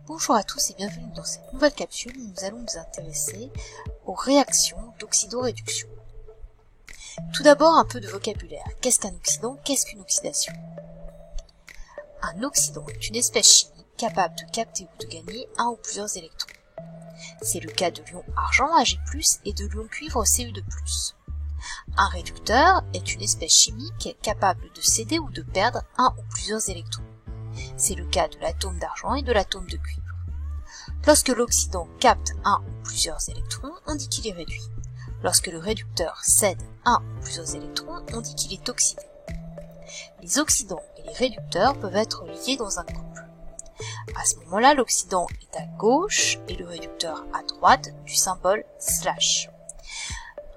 Bonjour à tous et bienvenue dans cette nouvelle capsule où nous allons nous intéresser aux réactions d'oxydoréduction. Tout d'abord, un peu de vocabulaire. Qu'est-ce qu'un oxydant? Qu'est-ce qu'une oxydation? Un oxydant est une espèce chimique capable de capter ou de gagner un ou plusieurs électrons. C'est le cas de l'ion argent Ag+, et de l'ion cuivre Cu2+. Un réducteur est une espèce chimique capable de céder ou de perdre un ou plusieurs électrons. C'est le cas de l'atome d'argent et de l'atome de cuivre. Lorsque l'oxydant capte un ou plusieurs électrons, on dit qu'il est réduit. Lorsque le réducteur cède un ou plusieurs électrons, on dit qu'il est oxydé. Les oxydants et les réducteurs peuvent être liés dans un couple. À ce moment-là, l'oxydant est à gauche et le réducteur à droite du symbole /.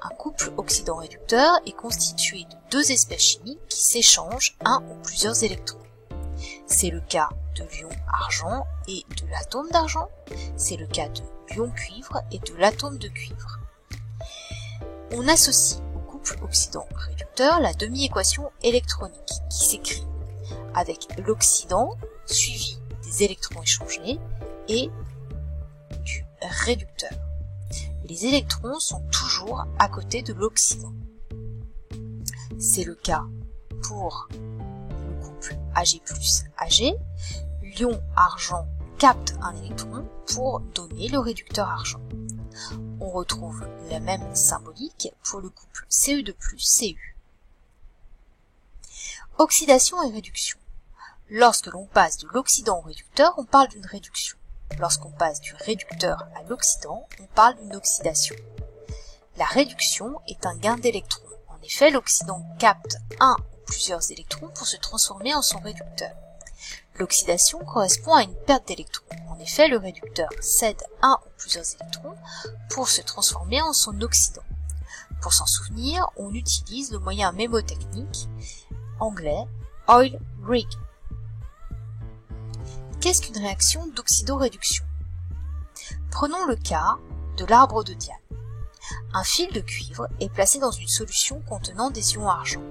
Un couple oxydant-réducteur est constitué de deux espèces chimiques qui s'échangent un ou plusieurs électrons. C'est le cas de l'ion argent et de l'atome d'argent. C'est le cas de l'ion cuivre et de l'atome de cuivre. On associe au couple oxydant-réducteur la demi-équation électronique qui s'écrit avec l'oxydant suivi des électrons échangés et du réducteur. Les électrons sont toujours à côté de l'oxydant. C'est le cas pour le couple Ag+, Ag. L'ion argent capte un électron pour donner le réducteur argent. On retrouve la même symbolique pour le couple Cu2+, Cu. Oxydation et réduction. Lorsque l'on passe de l'oxydant au réducteur, on parle d'une réduction. Lorsqu'on passe du réducteur à l'oxydant, on parle d'une oxydation. La réduction est un gain d'électrons. En effet, l'oxydant capte un ou plusieurs électrons pour se transformer en son réducteur. L'oxydation correspond à une perte d'électrons. En effet, le réducteur cède un ou plusieurs électrons pour se transformer en son oxydant. Pour s'en souvenir, on utilise le moyen mémotechnique anglais oil rig. Qu'est-ce qu'une réaction d'oxydoréduction? Prenons le cas de l'arbre de Diane. Un fil de cuivre est placé dans une solution contenant des ions argent.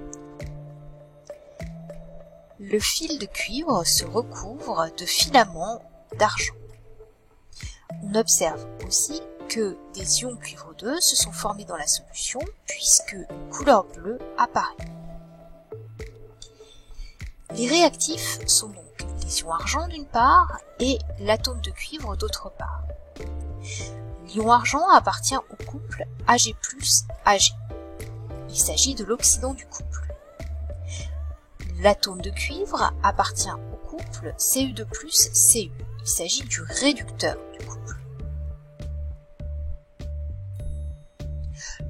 Le fil de cuivre se recouvre de filaments d'argent. On observe aussi que des ions cuivre 2 se sont formés dans la solution puisque une couleur bleue apparaît. Les réactifs sont donc les ions argent d'une part et l'atome de cuivre d'autre part. L'ion argent appartient au couple Ag+, Ag. Il s'agit de l'oxydant du couple. L'atome de cuivre appartient au couple Cu2+, Cu. Il s'agit du réducteur du couple.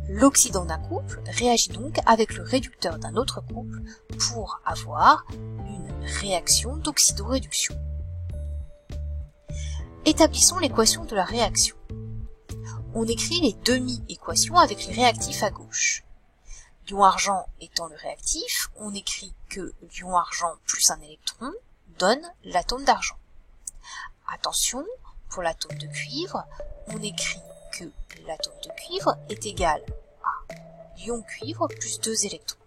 L'oxydant d'un couple réagit donc avec le réducteur d'un autre couple pour avoir une réaction d'oxydoréduction. Établissons l'équation de la réaction. On écrit les demi-équations avec les réactifs à gauche. L'ion argent étant le réactif, on écrit que l'ion argent plus un électron donne l'atome d'argent. Attention, pour l'atome de cuivre, on écrit que l'atome de cuivre est égal à l'ion cuivre plus 2 électrons.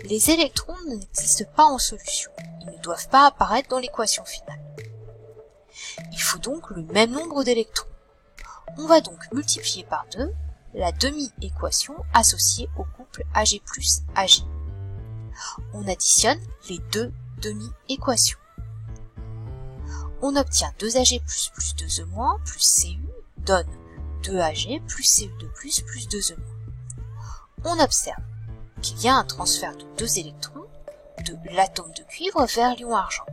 Les électrons n'existent pas en solution, ils ne doivent pas apparaître dans l'équation finale. Il faut donc le même nombre d'électrons. On va donc multiplier par 2 la demi-équation associée au couple Ag+, Ag. On additionne les deux demi-équations. On obtient 2Ag+, plus 2E- plus Cu donne 2Ag plus Cu2+, plus 2E-. On observe qu'il y a un transfert de 2 électrons de l'atome de cuivre vers l'ion argent.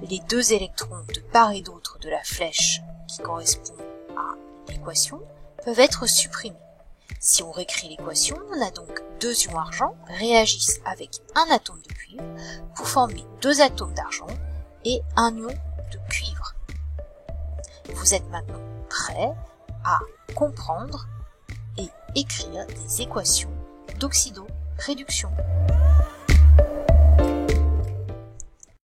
Les 2 électrons de part et d'autre de la flèche qui correspond à l'équation peuvent être supprimés. Si on réécrit l'équation, on a donc 2 ions argent réagissent avec un atome de cuivre pour former 2 atomes d'argent et un ion de cuivre. Vous êtes maintenant prêts à comprendre et écrire des équations d'oxydoréduction.